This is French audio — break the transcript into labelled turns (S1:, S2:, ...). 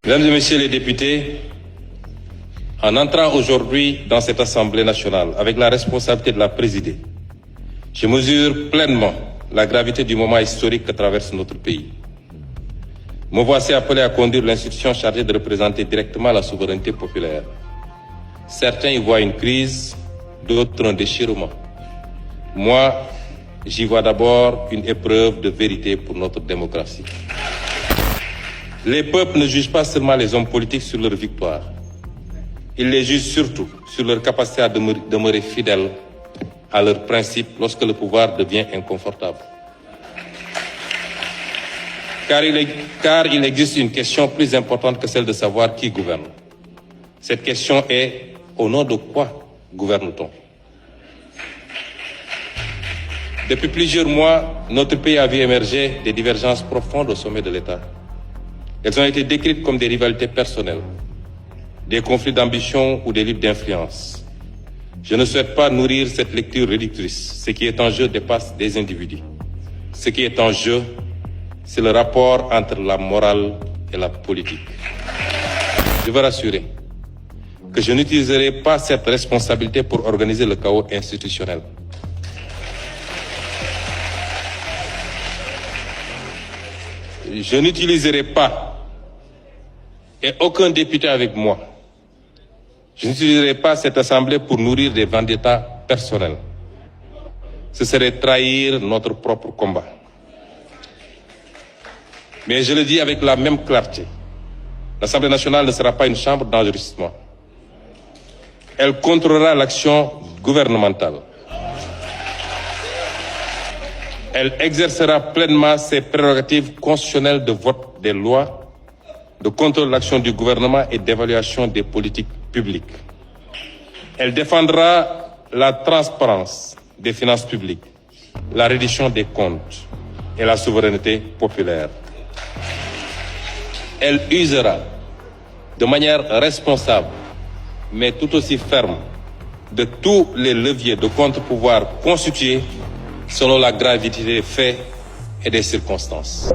S1: Mesdames et Messieurs les députés, en entrant aujourd'hui dans cette Assemblée nationale avec la responsabilité de la présider, je mesure pleinement la gravité du moment historique que traverse notre pays. Me voici appelé à conduire l'institution chargée de représenter directement la souveraineté populaire. Certains y voient une crise, d'autres un déchirement. Moi, j'y vois d'abord une épreuve de vérité pour notre démocratie. Les peuples ne jugent pas seulement les hommes politiques sur leur victoire. Ils les jugent surtout sur leur capacité à demeurer fidèles à leurs principes lorsque le pouvoir devient inconfortable. Car il existe une question plus importante que celle de savoir qui gouverne. Cette question est: au nom de quoi gouverne-t-on? Depuis plusieurs mois, notre pays a vu émerger des divergences profondes au sommet de l'État. Elles ont été décrites comme des rivalités personnelles, des conflits d'ambition ou des luttes d'influence. Je ne souhaite pas nourrir cette lecture réductrice. Ce qui est en jeu dépasse des individus. Ce qui est en jeu, c'est le rapport entre la morale et la politique. Je veux rassurer que je n'utiliserai pas cette responsabilité pour organiser le chaos institutionnel. Je n'utiliserai pas, et aucun député avec moi, je n'utiliserai pas cette Assemblée pour nourrir des vendettas personnels. Ce serait trahir notre propre combat. Mais je le dis avec la même clarté, l'Assemblée nationale ne sera pas une chambre d'enregistrement. Elle contrôlera l'action gouvernementale. Elle exercera pleinement ses prérogatives constitutionnelles de vote des lois, de contrôle de l'action du gouvernement et d'évaluation des politiques publiques. Elle défendra la transparence des finances publiques, la reddition des comptes et la souveraineté populaire. Elle usera de manière responsable, mais tout aussi ferme, de tous les leviers de contre-pouvoir constitués selon la gravité des faits et des circonstances.